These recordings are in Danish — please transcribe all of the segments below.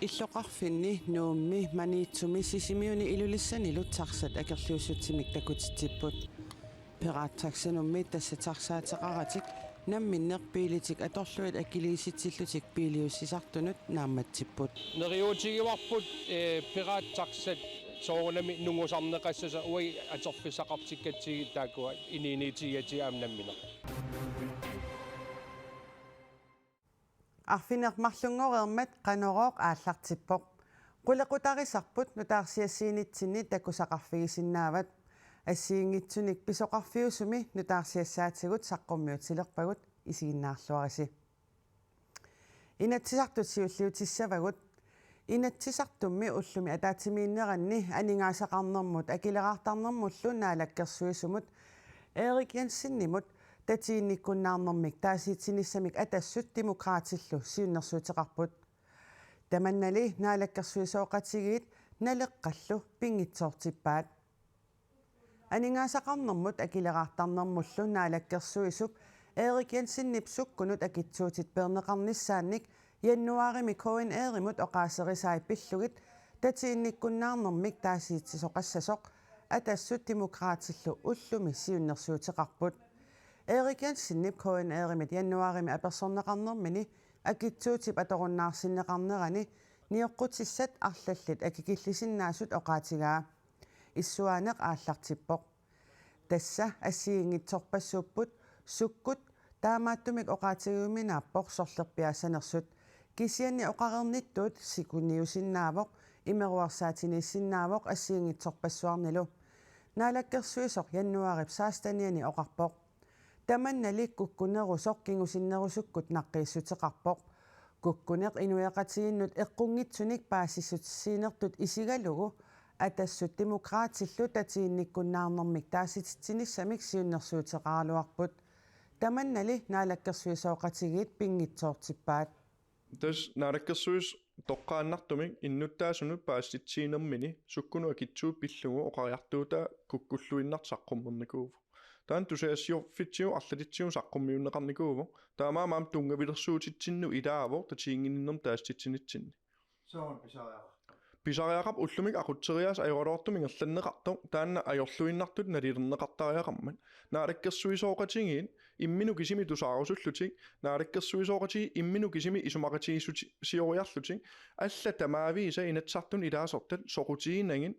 иллоqarfinni nuummi maniitsumi sisimiuni ilulissanilu tarsat akerliussutimik takutitsipput peraattaksanummi tassatarsaateqaratik namminnerpiilitik atorluit akiliisitsillutik piiliussisartunut naammatsipput neriutigivarput peraatsarsat soorunami nungusarneqassasa ui atorfisaqartikkatsigi taakua iniiniitigiati aamnammina арфинермарлунгореермат канорооq ааллартиппоq qulaqutarisarput nutaarsiassiinitsinni takusaqarfigisиннаават ассиингитсуник писоqarfiusumi nutaarsiassаатигут саққуммиут силерпагут исигиннаарлуариси инатсисартут сиуллиутиссавагут инатсисартумми уллуми атаатимииннеранни анингаасақарнэрмут акилераартарнэрмуллу наалаккерсуисумут Erik Jensen-nimut татиинниккуннаарнэрмик таасиитсиниссамик атассут демократиллу сиуннэрсуутеқарпут таманнали наалаккерсуисооқатигиит налеққаллу пингитсоортиппаат анингаасақарнэрмут акилераартарнэрмуллу наалаккерсуисуп Erik Jensen-нипсуккунут акитсуутит пернеқарниссаанник яннуарими КНР-имут оқаасерисаи пиллугит татиинниккуннаарнэрмик таасиитсисоқассасоқ атассут демократиллу уллуми сиуннэрсуутеқарпут Erik Jensen-nip КНР-имит яннуарими аперсорнеқарнэрмини акитсуутип аторуннаарсиннеқарнерани ниоққутиссат арлаллит акикиллисиннаасут оқаатигаа иссуаанеқ ааллартиппоқ тасса ассиингитсорпассууппут суккут таамааттумик оқаатигиуминааппоқ сорлерпиаасанерсут кисианни оқарерниттуут сикуниусиннаавоқ имеруарсаатиниссиннаавоқ ассиингитсорпассуарнилу наалаккерсуисоқ яннуарип саастаниани оқарпоқ таманнали куккунерусоқ кингусиннерусуккут наққииссутеқарпоқ куккунеқ инуяқатигиннут эққунгитсуник паассиссутиссиинертут исигалугу атассут демократиллу татиинниккуннаарнэрмик таасититсиниссамик сиуннэрсуутеқаралуарпут таманнали наалаккерсуисооқатигиит пингитсоортиппаат тас наалаккерсуис тоққааннартумик иннуттаасунут паасситсиинермини суккуну акитсуу пиллугу оқариартуута куккуллуиннартсаққуммерникуув таан тусаасиор фитсиу арлатитсиу саққуммиуннеқарникууву таамаамаам тунгавилерсуутитсинну илаавоо татиингиннерм тааститсинитсинни соон писариара писариақап уллумик ақутсериаас ajorluartuming ерланнеқарту таанна ajorluinnartut налилернеқартариақармат наалаккерсуисооқатигиин иммину кисими тусаарусуллутик наалаккерсуисооқатиги иммину кисими исумақатигиссути сиориарлутик алла тамаавииса инатсартун илаасортат соқутигинагин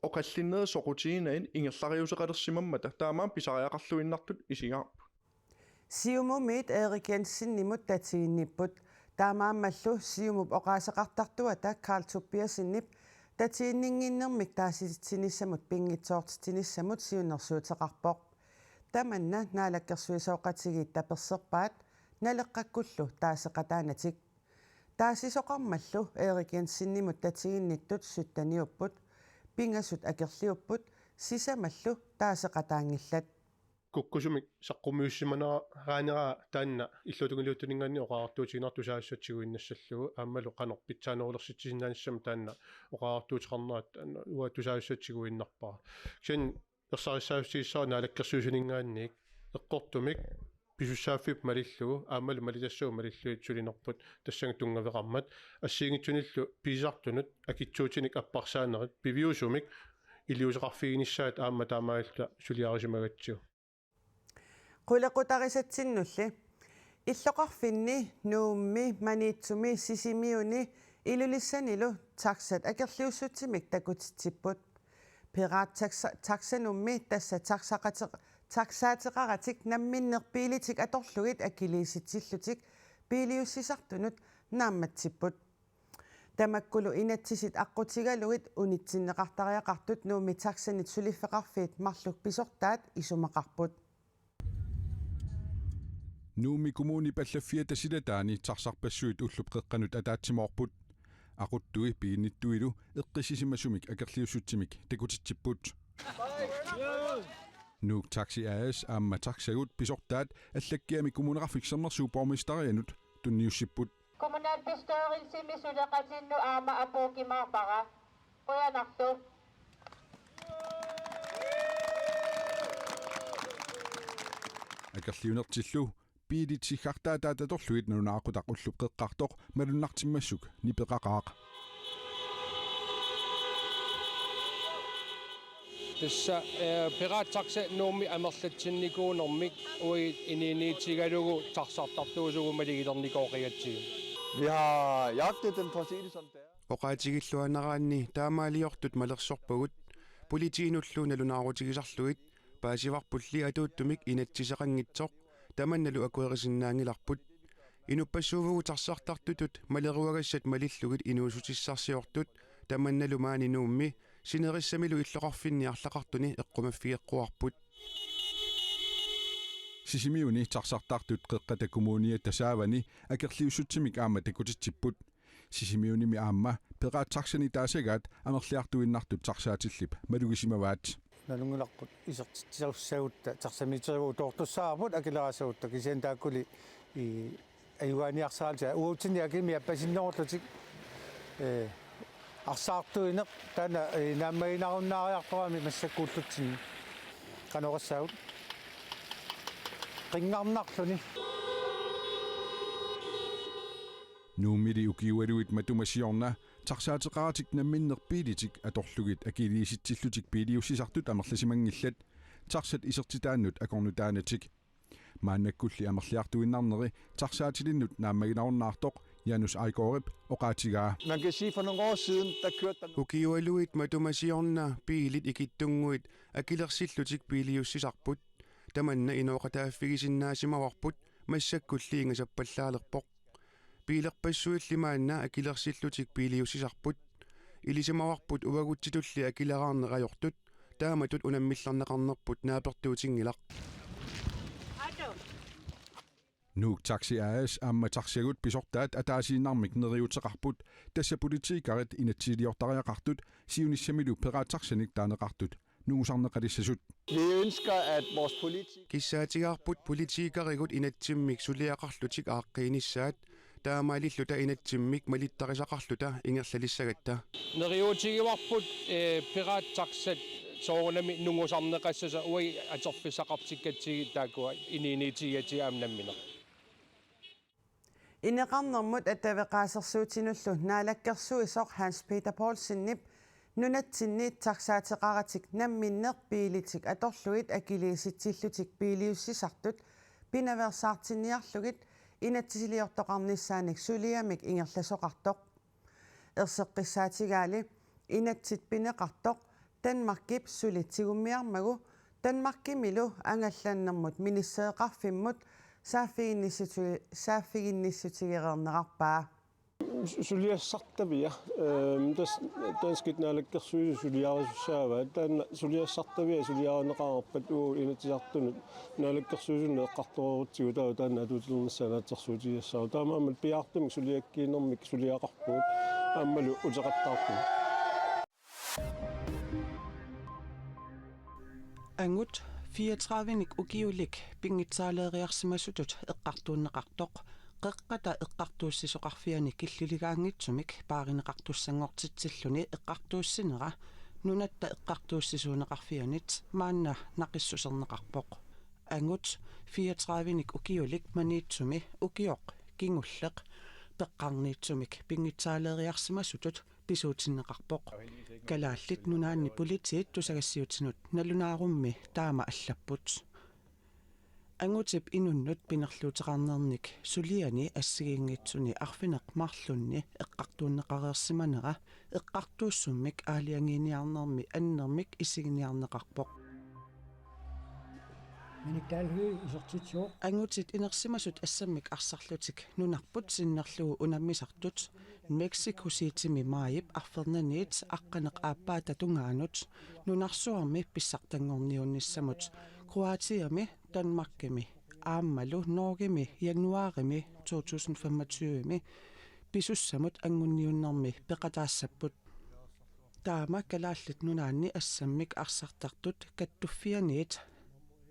оқаллиннери соқутигинаин ингерлариусеқалерсимаммата таамаам писариақарлуиннартут исигаарпу сиумумит Erik Jensen-nimut татиинниппут таамааммаллу сиумуп оқаасеқартартуата Карл Tobias-иннип татииннингиннэрмик тааситсиниссамут пингитсоортитиниссамут сиуннэрсуутеқарпоқ таманна наалаккерсуисооқатигиит таперсерпаат налеққаккуллу таасеқатаанатик таасисоқармаллу Erik Jensen-nimut татигинниттут суттаниуппут пингасут акерлиуппут сисамаллу таасеқатаангиллат куккусумик саққумиуссиманера хаанера таанна иллутунгилуутунингаанни оқаартуутигинартусаассатсигуиннассаллугу ааммалу қанерпитсаанорлерситсинааниссама таанна оқаартуутеқарнерат уа тусаассатсигуиннарпара ксэн ерсариссаассииссаа наалаккерсуусинингаанник эққортумик писуссааффип малиллугу ааммалу малитассуу малиллуит сулинерпут тассанга тунгавеқармат ассиингитсуниллу писартунут акитсуутиник аппарсаанерит пивиусумик илиусеқарфигиниссаат аама таамаалла сулиарисимагатсиу qulaqutarisatsinulli иллоqarfinni nuummi maniitsumi sisimiuni ilulissanilu taksat akerliussutsimik takutitsipput piraat-taksanummi tassa taksaateqaratik namminnerpiilitik atorlugit akiliisitsillutik piiliussisartunut naammatsipput tamakkulu inatsisit aqqutigalugit unitsinneqartariaqartut nuummi taksanit suliffeqarfiit marluk pisortaat isumaqarput nuumi kommuni pallaffiat tasilataani tarsarpassuit ullupeqqanut ataatsimorput aquttui piinnittuilu eqqisissimasumik akerliussutsimik takutitsipput nuuk taxi AS aamma taxagut pisortaat allakkiami kommuneqarfiksernersuupormistarianut tunniussipput kommunalbestørelsimi suleqatinnu aama apuukimaarpara quyanartu akerliunertillu piilitsiggartaa taatatorluit nalunaaqutaq ullup qeqqartoq malunnartimmassuk nipeqaqaaq Tässä piraattakse nuumi amerlatsinikuunermik ui iniiniitigalugu tarsartartuusugu maligilernikooriatsigu. Vi har jagtet dem for at sige det som det er. Oqaatigilluanaraanni taamaaliortut malersorpagut politiinulluuna lunaaruutigisarluit paasivarpulli atuuttumik inatsiseqangitsoq tamannalu akuerisinnaangilarput inuppassuuvugu tarsartartutut maleruagassat malillugit inuusutissarsiortut tamannalu maaninuummi sinerissamilu illoqarfinniarlaqartuni eqqumaffigeqquarput sisimiuni tarsartartut qeqqatakumuunia tasaavani akerliussutsimik aama takutitsipput sisimiunimi aamma peqaatsarsani taasagaat amerliartuinnartut tarsaatillip malugisimavaat nalungularput isertitsarussaagutta tarsamiterivuu toortussaarput akileraasuutta kisian taakkuli ayuaaniarsaalta uutsinni akimi appasinnerullutik арсаартуинеq тана нааммагинаруннаариарторами массаккууллутсин канорассаагут qingarnarluni nuumili ukiualuit matumasiorna tarsaateqaratik namminnerpiilitik atorlugit akiliisitsillutik piiliussisartut amerlasimangillat tarsat isertitaannut akornutaanatik maannakkulli amerliartuinnarneri tarsaatilinnut naammaginarunnaartoq Janus Aikorip oqaatigaa Man kan sige, for nogle år siden, der kørte der... ukiualuit matumasiorna piilit ikittunguit akilersillutik piiliussisarput tamanna inooqataaffigisinnaasimavarput massakkulliingasappallaalerpoq piilerpassuillimaanna akilersillutik piiliussisarput ilisimavarput uagutsitulli akileraarnerajortut taamatut unammillarneqarnerput naapertuutingilaq Nuuk taxi AS amma tarsiagut pisortaat ataasiinarmik neriuteqarput tassa politiikarit inatsiliortariaqartut siunissamilu peraattarsanik taaneqartut nuusarneqalissasut Vi ønsker, at vores kissaatigaarput politiikarigut inatsimmik suliaqarlutik aaqqiinissaat taamaalilluta inatsimmik malittarisaqarluta ingerlalissagatta Neriutigivarput piraatsarsat soorunami nungusarneqassasa ui atorfissaqartikkatsigi taakua iniiniitigati aamnammina. Ineqarnermut ataveqaasersuutinullu naalakkersuisoq Hans Peter Poulsen-nip nunatsinniit tarsaateqaratik namminneq piilitik atorluit akiliisitsillutik piiliussisartut pinaversaartinniarlugit inatsiliortoqarnissaanik suliamik ingerlasoqartoq erseqqissaatigaali inatsit pineqartoq Danmarkip sulitsigummiarmagu Danmarkimilu angallannermut minisseeqarfimmut saafiginnissutigereerneqarpaa suliassartavia tanskitnaalakkersuisu suliarussaava tan suliassartavia suliaruneqarerpat uu inatisartunut naalakkersuisunne eqqartoruutigu taa tan atuutilernissanaatsersuutigiassaaru taamaammat piaartumik suliakkiinermik suliaqarpuut aammalu uteqattarput Angut 34nik ukiulik pingitsaaleeriarsimassutut eqqartuunneqartoq qeqqata eqqartuussisoqarfiani killiligaangitsumik paarineqartussangortitsilluni eqqartuussinera nunatta eqqartuussisuuneqarfianit maanna naqissuserneqarpoq angut 34nik ukiulik maniitsumi ukioq kingulleq peqqarniitsumik pingitsaaleeriarsimassutut pisuutinneqarpoq kalaallit nunaanni politiit tusagassiutsinut nalunaarummi taama allapput angutip inunnut pinerluuteqarnernik suliani assigiingitsuni arfineq marlunni eqqartuunneqareersimanera eqqartuussummik aaliangiiniarnermi annermik issiginiarneqarpoq angutit inersimasut assammik arsarlutik nunarput sinnerlugu unammisartut Mexico City-mi maayip arfernaniit aqqaneq aappaata tungaanut nunarsuarmi pissartangorniunnissamut Kroatiami Danmarkimi aammalu Norgemi januarimi 2025mi pisussamut angunniunnermi peqataassaput taama kalaallit nunaanni assammik arsartartut kattuffianiit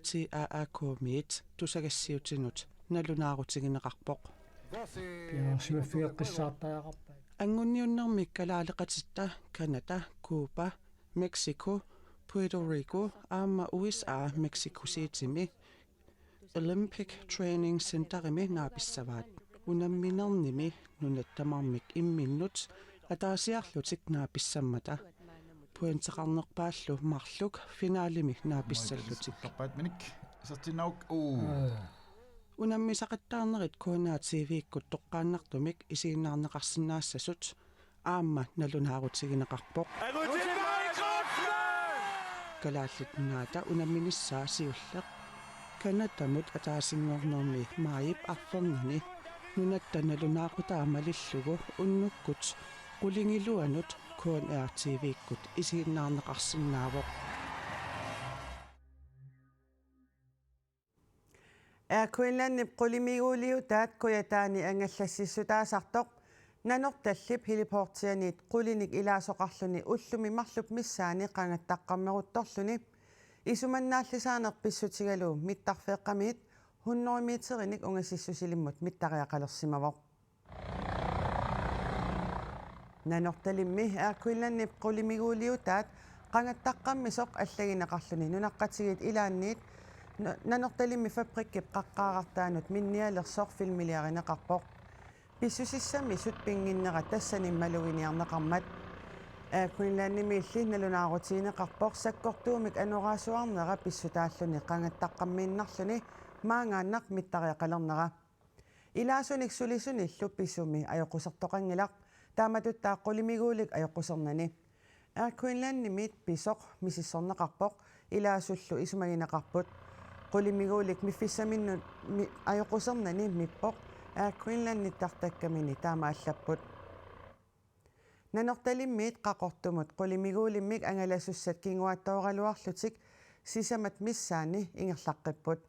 TAAK-miit tusagassiutinut nalunaarutigineqarpoq angunniunnermik kalaaleqatitta Kanada Kuuba Mexico Puerto Rico aama USA Mexico City-mi Olympic Training Centerimi naapissavaat unamminernimi nunattamarmik imminnut ataasiarlutik naapissammata puenteqarnerpaallu marluk finaalimi naapissallutik Tappaatminik sertinauk unammisaqattaarnerit Kuna TV-ikkut toqqaannartumik isiinnaarneqarsinnaassasut aamma nalunaarutiginakarpoq kalaallit naata unamminissaa siulleq kanatamut ataasinngornermi maayip arfernani nunatta nalunaaqutaammalillugu unnukkut qulingiluanut KNR TV-ikkut isiinnaarneqarsinnaavoq Quinlanip qulimiuliutaat kuyataani angallassissutaasartoq nanortallip hiliportianit qulinik ilaasoqarluni ullumi marlup missaani qangattaqqammeruttorluni isumannaallisaanerpissutigalu mittarfeeqqamiit 100 meterinik ungasissusilimmut mittariaqalersimavoq nanortalimmi Quinlanip qulimiuliutaat qangattaqqammisoq allagineqarluni nunaqqatigit ilaanniit nanortalimmi fabrikkip qaqqaaqartaanut minnialersoq filmiliarineqarpoq pissusissami sut pinginnera tassanimmaluiniarneqarmat Quinlanimilli nalunaaruutiineqarpoq sakkortuumik anoraasuarnera pissutaalluni qangattaqqammiinnarluni maangaannaq mittariaqalernera ilaasunik sulisunillu pissumi ajoqusartoqangilaq taamatutaaqqulimiiguulik ajoqusernani Quinlanimit pisoq misissorneqarpoq ilaasullu isumagineqarput qulimiguulik miffissaminnu ajoqusernani mippoq Quinlannittartakkamini taamaallapput nanortalimmiit qaqortumut qulimiguulimmik angalasussat kinguattooraluarlutik sisamat missaani ingerlaqqipput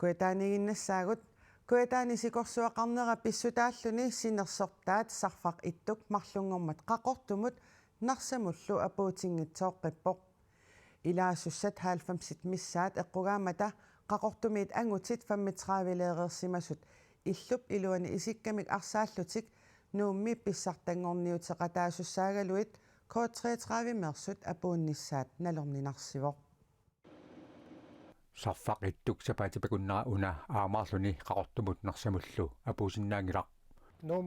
kuetaaniginnassaagut kuetaani sikorsuaqarnera pissutaalluni sinersortaat sarfaq ittuk marlungormat qaqortumut narsamullu apuutiнгitсооққиппоқ илаасуссат 90 миссаат эққугаамата qaqortumiit angutit 35-leereersimasut illup iluani isikkamik arsaallutик nuummi pissartangorniuteqataasussaaгаluit K33-mersut apuunnissaat nalorninarsivoq sarfaqittuk sapaatipakunnera una aamarluni qaqortumut narsamullu apuusinnaangilaq num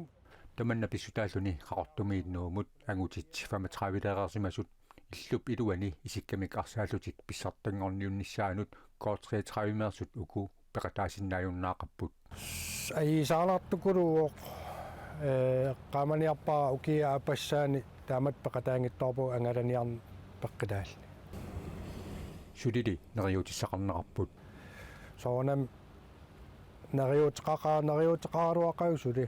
tamanna pissutaalluni qaqortumiit nuumut angutit 35-leereersimasut illup iluani isikkamik arsaallutik pissartangorniunnissaanut K33-mersut uku peqataasinnaajunnaaqqapput aisaalartukuluuq qaamaniarpaa ukia apassaani taamat peqataangittorpu angalaniarn peqqitaalli sudili neriutissaqarnerarput soonam neriuteqaaruaqausuli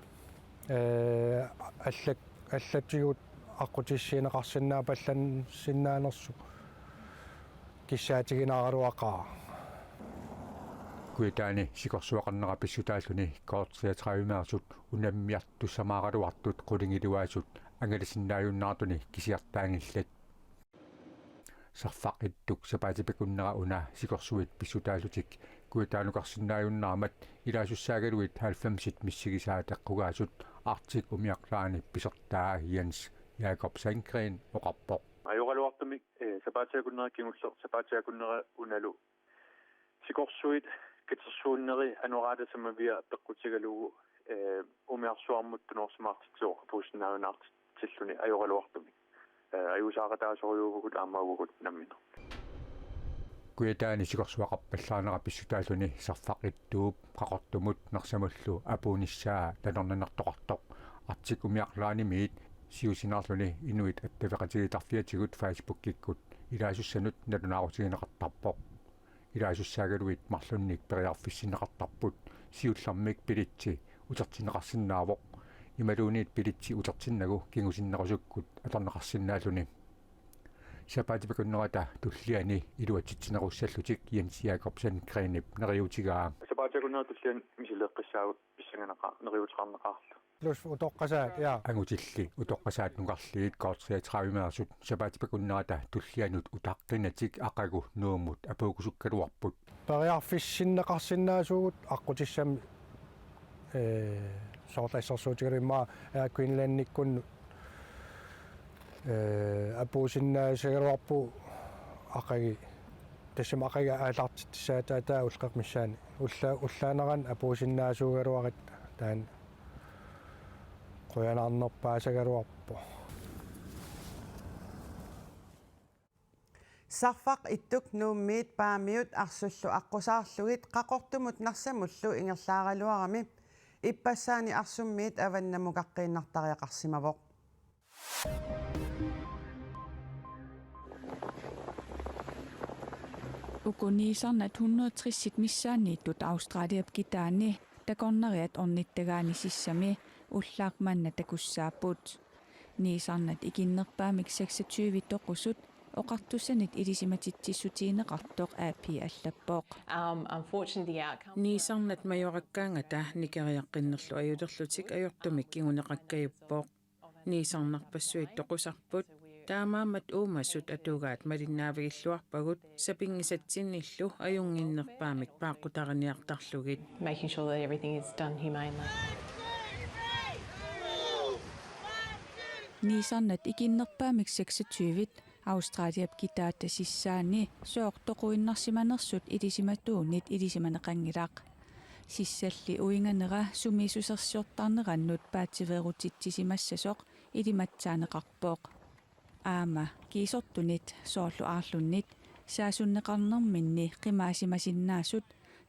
аллатигут аққутиссиинеқарсинаа паллан синнаанерсу киссаатигинааруақаа kuitaani sikorsuaqarnera pissutaalluni K33-mersut unammiartussamaaqaluartut qulingiluaasut angalisinnaajunnaartuni kisiartaangillat sarfaqittuk sapaatipakunnera una sikorsuit pissutaallutik kuitaanuqarsinnaajunnaarmat ilaasussaagaluit 90 missigisaat eqqugaasut artik umiaqlaani pisertaa Jens Jakob Sandgren oqarpoq ajoqaluartumik sapaatiakunnera kingulleq sapaatiakunnera unalu sikorsuit kitsersuunneri anuqaatasamavia peqqutigalugu umiarsuarmuttunoorsimaartitsuoq puussinnaaunaartilluni ajoqaluartumik ajusaaqataasoriuvugut aamauvugut nammina kuitaani sikorsuaqarpallaanera pissutaalluni sarfaqittuup qaqortumut narsamullu apuunissaa tanornanertoqartoq artik umiaqlaanimiit siusinaarluni inuit attaveqatigitarfiatigut Facebook-ikkut ilaasussanut nalunaaruutigineqartarpoq ilaasussaagaluit marlunnik periarfissinneqartarput siullarmik pilitsi utertineqarsinnaavoq imaluuniit pilitsi utertinnagu kingusinnequsukkut atorneqarsinnaalluni sapaatipakunnerata tulliani iluatittinequssallutik Jens Jakob Sandgrenip neriutigaa sapaatiakunnera tullian misileeqqissaagut pissanganeqa neriutiqarneqaarlu plus utoqqasaat ja angutilli utoqqasaat nuqarliit K33-mersut sapaatipakunnerata tullianut utaqqinatik aqagu nuumut apuukusukkaluarput periarfissinneqarsinnaasugut аққутиссам soortaissarsuutigarimmaa Quinlannikkun apuusinnaasagaluarpu aqagi тассамақага аалаартиссаатаа улқеқмиссаани уллаанеран апуусиннаасуугалуарит таан қуянаарнерпаасагалуарпо сарфақ иттук нууммиит паамиут арсуллу аққусаарлугит қақортумут нарсамуллу ингерлааралуарами иппассаани арсуммиит аваннамуқаққииннартариақарсимавоқ Ukuniisarnat 160 missaanniittut Australiap kitaani takorneriat ornittagaanisissami ullaaqmanna takussaaput niisarnat ikinnerpaamik 26 toqusut oqartussanit ilisimatitsissutiineqartoq aapi allappoq niisarnat majorakkaangata nikeriaqqinnerlu ajulerlutik ajortumik kiguneqakkajuppoq niisarnarpassuit toqusarput таамаамат уумассут атугаат малиннаавигиллуарпагут сапингисатсинниллу аюнгиннерпаамик пааққутариниартарлугит making sure that everything is done humanely. Niisarnat ikinnerpaamik 26-vit Australiap kitaata sissaani soortoquinnersimanersut ilisimatuunit ilisimanеқангилаақ сиссалли уинганера сумисусерсиортарнерannut паатсиверутитсисимассасоқ илиматсаанеқарпооқ аама кисортунит соорлу аарлуннит саасуннеқарнерминни қимаасимасиннаасут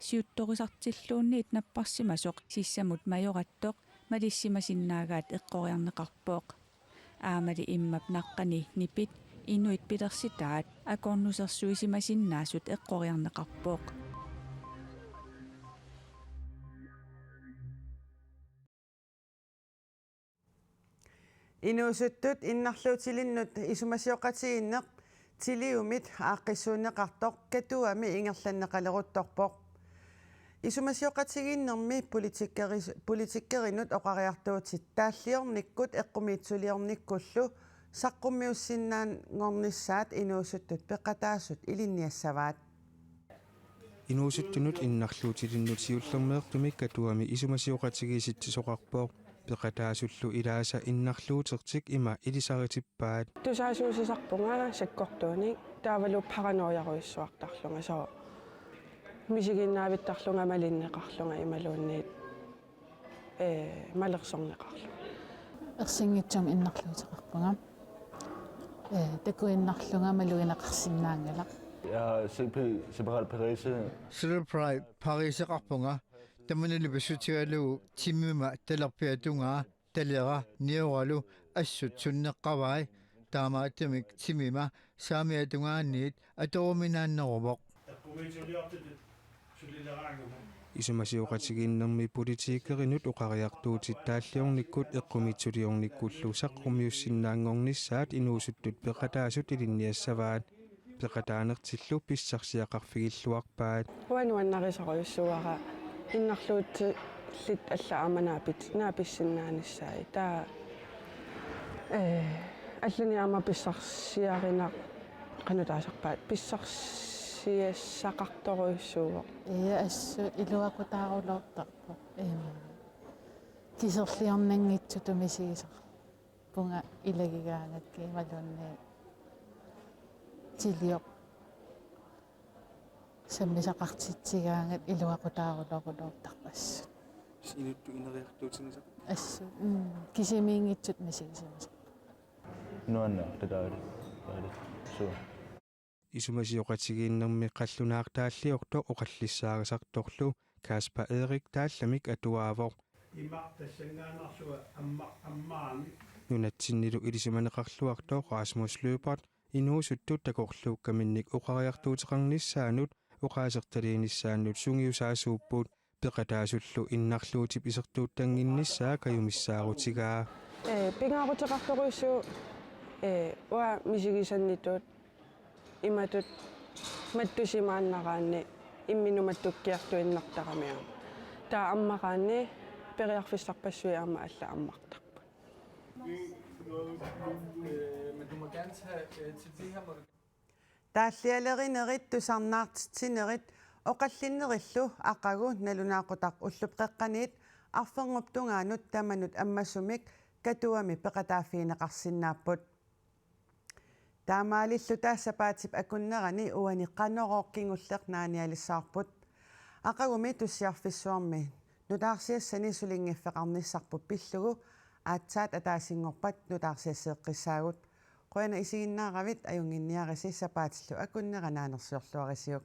сиутторисартиллуунниит наппарсимасоқ сиссамут майораттоқ малиссимасиннаагаат эққориарнеқарпооқ аамали иммап наққани нипит инуит пилерситаат акорнусерсуисимасиннаасут эққориарнеқарпооқ инуусуттут иннарлуутилиннут исумасиоқатигиннеқ тилиумит ааққиссуунеқартоқ катуами ингерланнеқалерутторпоқ исумасиоқатигиннерми политиккеринут оқариартуутит тааллиорниккут эққумиитсулиорниккуллу саққуммиуссиннаангорнissaат инуусуттут пеқатаассут илинниассаваат инуусуттунут иннарлуутилиннут сиуллермеэртумик катуами исумасиоқатигиситсисоқарпоқ пеқатаасуллу илааса иннарлуутертик има илисаритиппаат тусаасуусисарпунга саккортууник таавалу паранориаруиссуартарлунга соо мисигиннаавиттарлунга малиннеқарлунга ималуунниит малерсорнеқарлу ерсингитсум иннарлуутеқарпунга такуиннарлунга малуинеқарсинаангала Silverpride Parisеқарпунга таманали бассутигалу тиммима талерпиатунгаа талера ниоралу ассут суннеққавай таамаатамик тиммима саамиатунгаанниит аторуминааннерувоқ исумасиоқатигиннерми политиккеринут оқариартуутит тааллиорниккут эққумитсулиорниккуллу саққуммиуссиннаангорнissaат инуусуттут пеқатаасут илинниассаваат пеқатаанертиллу писсарсиақарфигиллуарпаат уануаннарисоруйуссуара иннарлуутиллит аллааманаапит нааписсиннааниссаи таа алланиама писсарсиарина канутаасарпаат писсарсиассақарторуйуссууо ассу илуакутаарулоортарпо кисерлиорнангитсуту мисигисар пунга илагигаагакки малунни тилиоқ саммисақартитсигаангат илуакутаарулоруттарпассут синутту инериартуутинисақ ассу кисимиингитсут мисигисимасақ нуанна тадаали су исумасиоқатигииннерми қаллунаартааллиорто оқаллиссаарисарторлу Каспа Эрик таалламик атуаавоқ имартассангаанарлуга аммаани нунатсиннилу илисиманеқарлуартоо Расмус Løbert инуусуттут такорлууккаминник оқариартуутеқарнissaанут оқаасерталиинissaаннут сунгиусаасууппут пеқатаасуллу иннарлуутип исертууттангиннissaа каюмиссаарутигаа пингаарутеқарторуйссуу уа мисигисаннитут иматут маттусимааннараанни имминуматтуккиартуиннартарамиа таа аммараанни периарфиссарпассуи аама алла аммартарпа тааллиалеринерит тусарнаартитсинерит оқаллиннериллу ақагу налунаақутақ уллупқеққаниит арфенгуптунгаанут таманут аммасумик катуами пеқатаафиинеқарсинааппут таамаалиллу таассапаатип акуннерани уани qanoroqqingulleq naanialissaarput aqagumi tussiarfissuarmi nutаарsiassani sulingiffeqarnissarput pillugu aatsaat ataasiнгорпат nutaarsiasseeqqissaagut qoyana isiginnaaravit ajunginniarisi sapaatillu akunneranaanersiorluarisiuk